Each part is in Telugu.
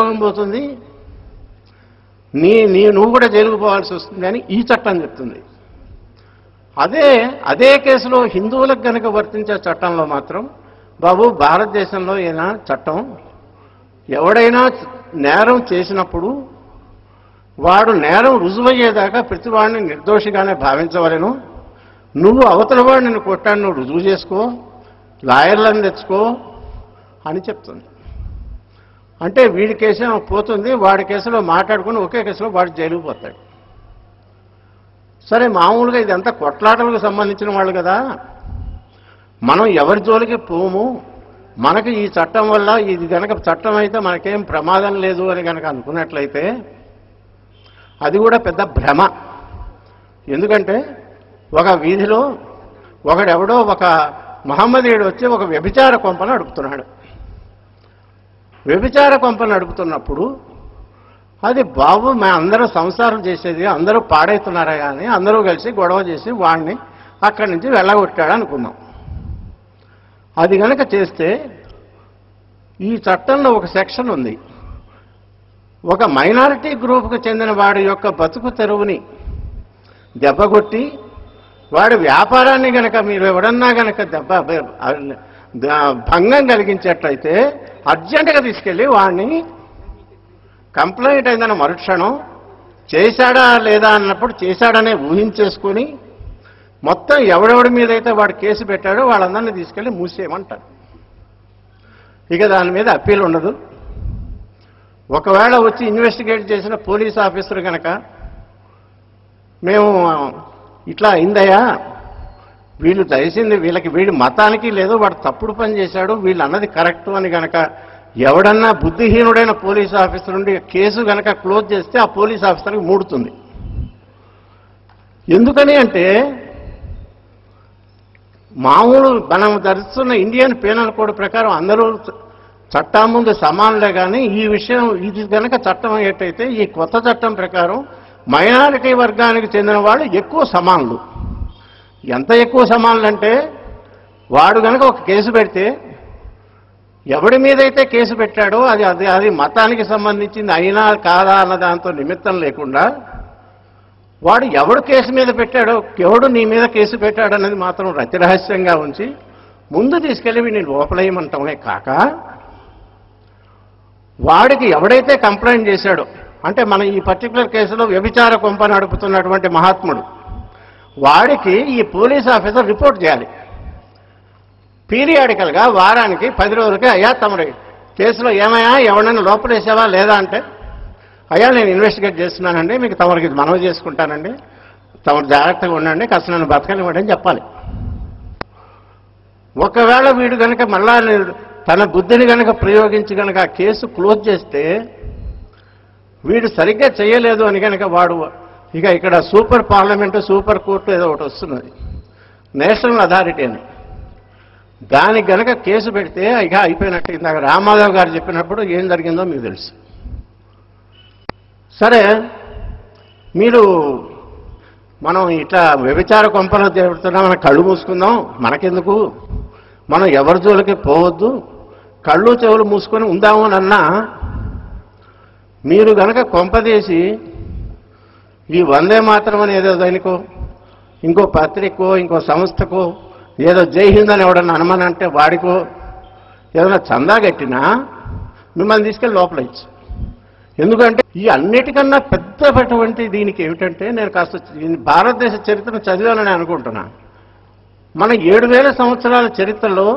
ఉద్యోగం పోతుంది, నువ్వు కూడా జైలుకు పోవాల్సి వస్తుంది అని ఈ చట్టం చెప్తుంది. అదే కేసులో హిందువులకు కనుక వర్తించే చట్టంలో మాత్రం బాబు భారతదేశంలో ఏనా చట్టం ఎవడైనా నేరం చేసినప్పుడు వాడు నేరం రుజువయ్యేదాకా ప్రతి వాడిని నిర్దోషిగానే భావించవలను, నువ్వు అవతల వాడు నిన్ను కొట్టాను నువ్వు రుజువు చేసుకో, లాయర్లను తెచ్చుకో అని చెప్తుంది. అంటే వీడి కేసు పోతుంది, వాడి కేసులో మాట్లాడుకుని ఒకే కేసులో వాడు జైలుకు పోతాడు. సరే మామూలుగా ఇదంతా కొట్లాటలకు సంబంధించిన వాళ్ళు కదా, మనం ఎవరి జోలికి పోము, మనకు ఈ చట్టం వల్ల ఇది కనుక చట్టం అయితే మనకేం ప్రమాదం లేదు అని కనుక అనుకున్నట్లయితే అది కూడా పెద్ద భ్రమ. ఎందుకంటే ఒక వీధిలో ఒకడెవడో ఒక మహమ్మదీయుడు వచ్చి ఒక వ్యభిచార కొంపను నడుపుతున్నాడు. వ్యభిచార కొంపను నడుపుతున్నప్పుడు అది బాబు మేము అందరూ సంసారం చేసేది, అందరూ పాడవుతున్నారా కానీ అందరూ కలిసి గొడవ చేసి వాడిని అక్కడి నుంచి వెళ్ళగొట్టాడు అనుకున్నాం. అది కనుక చేస్తే ఈ చట్టంలో ఒక సెక్షన్ ఉంది, ఒక మైనారిటీ గ్రూప్కు చెందిన వాడి యొక్క బతుకు తెరువుని దెబ్బగొట్టి వాడి వ్యాపారాన్ని కనుక మీరు ఎవడన్నా కనుక భంగం కలిగించేట్లయితే అర్జెంటుగా తీసుకెళ్ళి వాడిని కంప్లైంట్ అయిందన్న మరుక్షణం చేశాడా లేదా అన్నప్పుడు చేశాడనే ఊహించేసుకొని మొత్తం ఎవడెవడి మీద అయితే వాడు కేసు పెట్టాడో వాళ్ళందరినీ తీసుకెళ్ళి మూసేయమంటారు. ఇక దాని మీద అప్పీల్ ఉండదు. ఒకవేళ వచ్చి ఇన్వెస్టిగేట్ చేసిన పోలీస్ ఆఫీసర్ కనుక మేము ఇట్లా అయిందయ్యా, వీళ్ళు చేసింది వీడి మతానికి లేదు, వాడు తప్పుడు పని చేశాడు, వీళ్ళు అన్నది కరెక్టు అని కనుక ఎవడన్నా బుద్ధిహీనుడైన పోలీస్ ఆఫీసర్ నుండి కేసు కనుక క్లోజ్ చేస్తే ఆ పోలీస్ ఆఫీసర్కి మూడుతుంది. ఎందుకని అంటే మామూలు మనం ధరిస్తున్న ఇండియన్ పీనల్ కోడ్ ప్రకారం అందరూ చట్టం ముందు సమానులే, కానీ ఈ విషయం ఇది కనుక చట్టం ఏంటైతే ఈ కొత్త చట్టం ప్రకారం మైనారిటీ వర్గానికి చెందిన వాళ్ళు ఎక్కువ సమానులు. ఎంత ఎక్కువ సమానులు అంటే వాడు కనుక ఒక కేసు పెడితే ఎవడి మీదైతే కేసు పెట్టాడో అది మతానికి సంబంధించింది అయినా కాదా అన్న దాంతో నిమిత్తం లేకుండా వాడు ఎవడు కేసు మీద పెట్టాడో, ఎవడు నీ మీద కేసు పెట్టాడు అనేది మాత్రం రహస్యంగా ఉంచి ముందు తీసుకెళ్ళి వీడిని లోపలేయమంటామే కాక, వాడికి ఎవడైతే కంప్లైంట్ చేశాడో, అంటే మన ఈ పర్టికులర్ కేసులో వ్యభిచార కొంప నడుపుతున్నటువంటి మహాత్ముడు, వాడికి ఈ పోలీస్ ఆఫీసర్ రిపోర్ట్ చేయాలి పీరియాడికల్గా, వారానికి 10 రోజులకి. అయ్యా తమరి కేసులో ఏమయ్యా ఎవరైనా లోపలేసావా లేదా అంటే, అయ్యా నేను ఇన్వెస్టిగేట్ చేస్తున్నానండి, మీకు తమరికి మనవి చేసుకుంటానండి, తమరు జాగ్రత్తగా ఉండండి, కాస్త నన్ను బతకనివ్వండి అని చెప్పాలి. ఒకవేళ వీడు కనుక మళ్ళా తన బుద్ధిని కనుక ప్రయోగించి కనుక కేసు క్లోజ్ చేస్తే వీడు సరిగ్గా చేయలేదు అని కనుక వాడు ఇక ఇక్కడ సూపర్ పార్లమెంటు సూపర్ కోర్టు ఏదో ఒకటి వస్తున్నది, నేషనల్ అథారిటీ అని, దానికి కనుక కేసు పెడితే ఇక అయిపోయినట్టు. ఇందాక రామారావు గారు చెప్పినప్పుడు ఏం జరిగిందో మీకు తెలుసు. సరే మనం ఇట్లా వ్యభిచార కొంపలు చెబుతున్నాం, మనం కళ్ళు మూసుకుందాం, మనకెందుకు, మనం ఎవరి జోలికి పోవద్దు, కళ్ళు చెవులు మూసుకొని ఉందాము అని అన్నా, మీరు కనుక కొంపదీసి ఈ వందే మాత్రం అని ఏదో దానికో ఇంకో పత్రికో ఇంకో సంస్థకో ఏదో జై హింద్ అని ఎవడన్నా అనుమానంటే వాడికో ఏదైనా చందా కట్టినా మిమ్మల్ని తీసుకెళ్ళి లోపల ఇచ్చు. ఎందుకంటే ఈ అన్నిటికన్నా పెద్దటువంటి దీనికి ఏమిటంటే, నేను కాస్త భారతదేశ చరిత్రను చదివానని అనుకుంటున్నా. మన 7000 సంవత్సరాల చరిత్రలో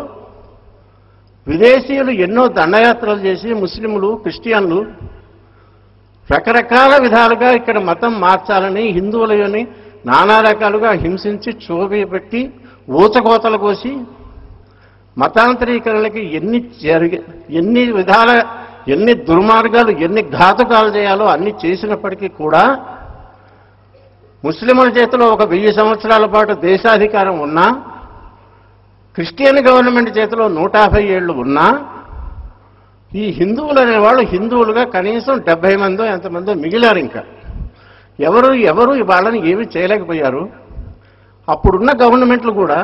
విదేశీయులు ఎన్నో దండయాత్రలు చేసి ముస్లింలు క్రిస్టియన్లు రకరకాల విధాలుగా ఇక్కడ మతం మార్చాలని హిందువులని నానా రకాలుగా హింసించి క్షోభపెట్టి ఊచకోతలు కోసి మతాంతరీకరణలకి ఎన్ని విధాల ఎన్ని దుర్మార్గాలు ఎన్ని ఘాతుకాలు చేయాలో అన్ని చేసినప్పటికీ కూడా ముస్లింల చేతిలో ఒక 1000 సంవత్సరాల పాటు దేశాధికారం ఉన్నా, క్రిస్టియన్ గవర్నమెంట్ చేతిలో 150 ఏళ్ళు ఉన్నా, ఈ హిందువులు అనేవాళ్ళు హిందువులుగా కనీసం 70 మందో ఎంతమందో మిగిలారు. ఇంకా ఎవరు వాళ్ళని ఏమీ చేయలేకపోయారు. అప్పుడున్న గవర్నమెంట్లు కూడా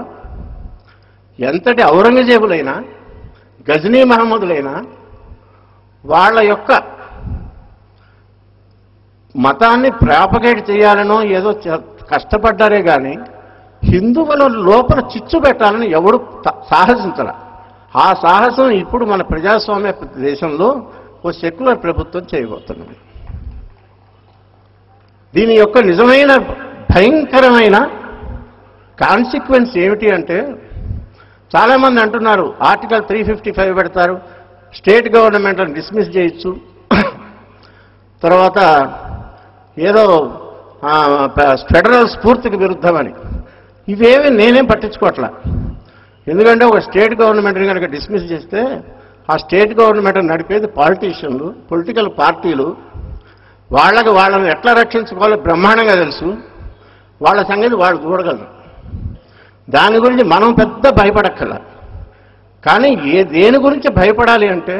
ఎంతటి ఔరంగజేబులైనా గజనీ మహమ్మదులైనా వాళ్ళ యొక్క మతాన్ని ప్రాపగేట్ చేయాలనో ఏదో కష్టపడ్డారే కానీ హిందువుల లోపల చిచ్చు పెట్టాలని ఎవడు సాహసించాల. ఆ సాహసం ఇప్పుడు మన ప్రజాస్వామ్య దేశంలో ఓ సెక్యులర్ ప్రభుత్వం చేయబోతున్నది. దీని యొక్క నిజమైన భయంకరమైన కాన్సిక్వెన్స్ ఏమిటి అంటే, చాలామంది అంటున్నారు ఆర్టికల్ 355 పెడతారు, స్టేట్ గవర్నమెంట్లను డిస్మిస్ చేయొచ్చు, తర్వాత ఏదో ఫెడరల్ స్ఫూర్తికి విరుద్ధమని. ఇవేవి నేనేం పట్టించుకోవట్లా. ఎందుకంటే ఒక స్టేట్ గవర్నమెంట్ని కనుక డిస్మిస్ చేస్తే ఆ స్టేట్ గవర్నమెంట్ నడిపేది పాలిటీషియన్లు, పొలిటికల్ పార్టీలు. వాళ్ళని ఎట్లా రక్షించుకోవాలో బ్రహ్మాండంగా తెలుసు. వాళ్ళ సంగతి వాళ్ళు చూడగలరు. దాని గురించి మనం పెద్ద భయపడక్కల. కానీ దేని గురించి భయపడాలి అంటే,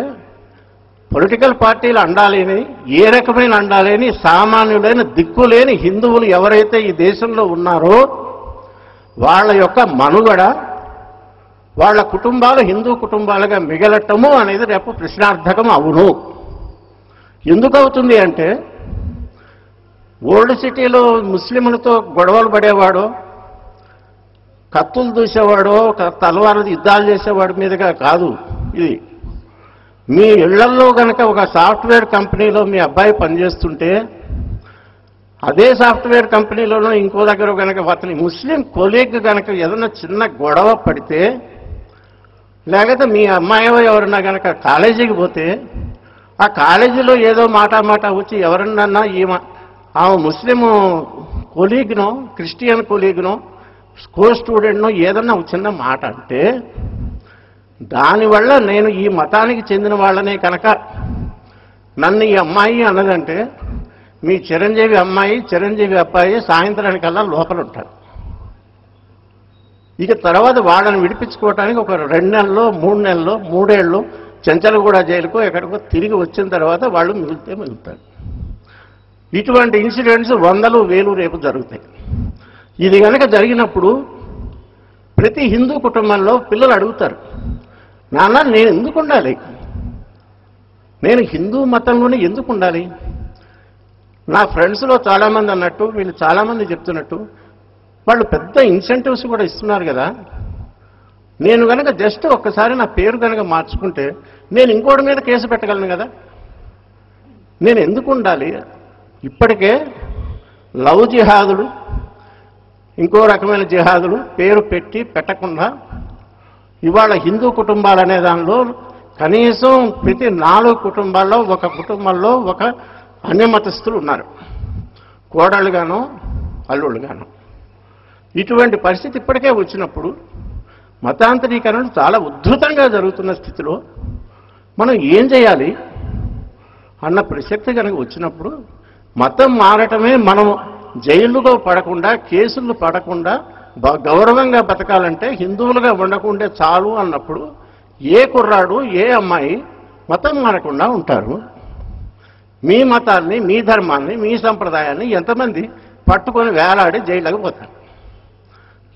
పొలిటికల్ పార్టీలు అండాలేని, ఏ రకమైన అండాలేని, సామాన్యులైన దిక్కులేని హిందువులు ఎవరైతే ఈ దేశంలో ఉన్నారో వాళ్ళ యొక్క మనుగడ, వాళ్ళ కుటుంబాలు హిందూ కుటుంబాలుగా మిగలటము అనేది రేపు ప్రశ్నార్థకం అవును. ఎందుకు అవుతుంది అంటే, ఓల్డ్ సిటీలో ముస్లింలతో గొడవలు పడేవాడో, కత్తులు దూసేవాడో, తలవారు యుద్ధాలు చేసేవాడి మీదుగా కాదు ఇది. మీ ఇళ్లల్లో కనుక ఒక సాఫ్ట్వేర్ కంపెనీలో మీ అబ్బాయి పనిచేస్తుంటే, అదే సాఫ్ట్వేర్ కంపెనీలోనూ ఇంకో దగ్గర కనుక అతని ముస్లిం కొలీగ్ కనుక ఏదైనా చిన్న గొడవ పడితే, లేకపోతే మీ అమ్మాయి ఎవరన్నా కనుక కాలేజీకి పోతే, ఆ కాలేజీలో ఏదో మాట వచ్చి ఎవరన్నా ఆమె ముస్లిం కొలీగ్నో, క్రిస్టియన్ కొలీగ్నో, కో స్టూడెంట్నో ఏదన్నా చిన్న మాట అంటే, దానివల్ల నేను ఈ మతానికి చెందిన వాళ్ళనే కనుక నన్ను ఈ అమ్మాయి అన్నదంటే, మీ చిరంజీవి అమ్మాయి చిరంజీవి అబ్బాయి సాయంత్రానికల్లా లోపల ఉంటారు. ఇక తర్వాత వాళ్ళని విడిపించుకోవడానికి ఒక 2 నెలల్లో 3 నెలల్లో 3 ఏళ్ళు చెంచలగూడ జైలుకో ఎక్కడికో తిరిగి వచ్చిన తర్వాత వాళ్ళు మిగులుతారు. ఇటువంటి ఇన్సిడెంట్స్ 100, 1000 రేపు జరుగుతాయి. ఇది కనుక జరిగినప్పుడు ప్రతి హిందూ కుటుంబంలో పిల్లలు అడుగుతారు, నాన్న నేను ఎందుకు ఉండాలి, నేను హిందూ మతంలోనే ఎందుకు ఉండాలి? నా ఫ్రెండ్స్లో చాలామంది అన్నట్టు, వీళ్ళు చాలామంది చెప్తున్నట్టు, వాళ్ళు పెద్ద ఇన్సెంటివ్స్ కూడా ఇస్తున్నారు కదా. నేను కనుక జస్ట్ ఒక్కసారి నా పేరు కనుక మార్చుకుంటే నేను ఇంకోటి మీద కేసు పెట్టగలను కదా. నేను ఎందుకు ఉండాలి? ఇప్పటికే లవ్ జిహాదులు, ఇంకో రకమైన జిహాదులు పేరు పెట్టి పెట్టకుండా ఇవాళ హిందూ కుటుంబాలు అనే దానిలో కనీసం ప్రతి 4 కుటుంబాల్లో ఒక కుటుంబంలో ఒక అన్యమతస్థులు ఉన్నారు, కోడళ్ళుగాను అల్లుళ్ళుగాను. ఇటువంటి పరిస్థితి ఇప్పటికే వచ్చినప్పుడు, మతాంతరీకరణ చాలా ఉద్ధృతంగా జరుగుతున్న స్థితిలో మనం ఏం చేయాలి అన్న ప్రసక్తి కనుక వచ్చినప్పుడు, మతం మారటమే మనం జైళ్ళుగా పడకుండా, కేసులు పడకుండా గౌరవంగా బతకాలంటే హిందువులుగా ఉండకుండే చాలు అన్నప్పుడు ఏ కుర్రాడు ఏ అమ్మాయి మతం మారకుండా ఉంటారు? మీ మతాన్ని, మీ ధర్మాన్ని, మీ సంప్రదాయాన్ని ఎంతమంది పట్టుకొని వేలాడి జైళ్ళకు పోతారు?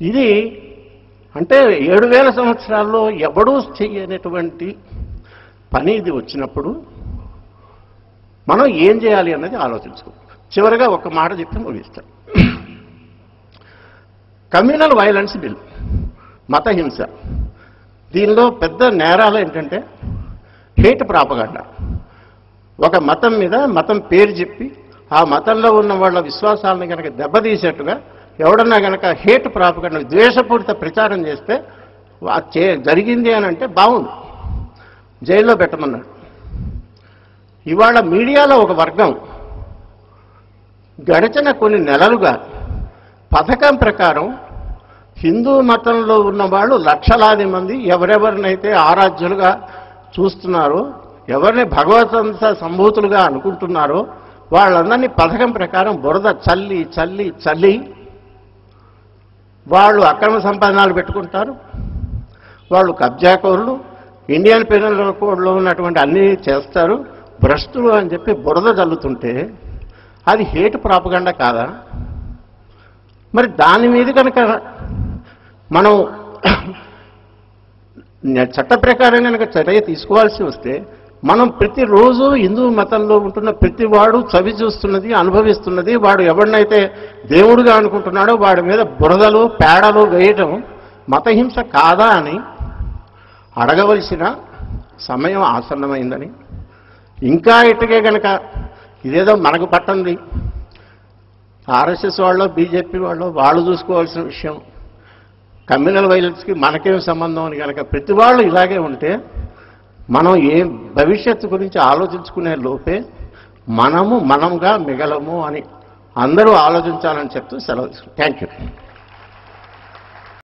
ఇది అంటే 7000 సంవత్సరాల్లో ఎవడూ చేయనటువంటి పని ఇది వచ్చినప్పుడు మనం ఏం చేయాలి అన్నది ఆలోచించుకో. చివరిగా ఒక మాట చెప్పి ముగిస్తాను. కమ్యూనల్ వైలెన్స్ బిల్, మత హింస, దీనిలో పెద్ద నేరాలు ఏంటంటే హేట్ ప్రాపగండా. ఒక మతం మీద మతం పేరు చెప్పి ఆ మతంలో ఉన్న వాళ్ళ విశ్వాసాలను కనుక దెబ్బతీసేట్టుగా ఎవడన్నా కనుక హేట్ ప్రాపగండా, ద్వేషపూరిత ప్రచారం చేస్తే జరిగింది అని అంటే బాగుంది, జైల్లో పెట్టమన్నాడు. ఇవాళ మీడియాలో ఒక వర్గం గడిచిన కొన్ని నెలలుగా పథకం ప్రకారం హిందూ మతంలో ఉన్న వాళ్ళు లక్షలాది మంది ఎవరెవరినైతే ఆరాధ్యులుగా చూస్తున్నారో, ఎవరిని భగవతంత సంభూతులుగా అనుకుంటున్నారో వాళ్ళందరినీ పథకం ప్రకారం బురద చల్లి చల్లి చల్లి వాళ్ళు అక్రమ సంపాదనలు పెట్టుకుంటారు. వాళ్ళు కబ్జాకోరులు, ఇండియన్ పీనల్ కోడ్లో ఉన్నటువంటి అన్నీ చేస్తారు, భ్రష్టులు అని చెప్పి బురద చల్లుతుంటే అది హేట్ ప్రాపగండా కాదా? మరి దాని మీద కనుక మనం చట్ట ప్రకారం కనుక చర్య తీసుకోవాల్సి వస్తే మనం ప్రతిరోజు హిందూ మతంలో ఉంటున్న ప్రతివాడు చవి చూస్తున్నది, అనుభవిస్తున్నది. వాడు ఎవరినైతే దేవుడుగా అనుకుంటున్నాడో వాడి మీద బురదలు పేడలు వేయటం మతహింస కాదా అని అడగవలసిన సమయం ఆసన్నమైందని, ఇంకా ఇటుకే గనక ఇదేదో మనకు పట్టంది ఆర్ఎస్ఎస్ వాళ్ళు బీజేపీ వాళ్ళు చూసుకోవాల్సిన విషయం, కమ్యూనల్ వైలెన్స్కి మనకేం సంబంధం అని కనుక ప్రతి వాళ్ళు ఇలాగే ఉంటే మనం ఏం భవిష్యత్తు గురించి ఆలోచించుకునే లోపే మనంగా మిగలము అని అందరూ ఆలోచించాలని చెప్తూ సెలవు. Thank you.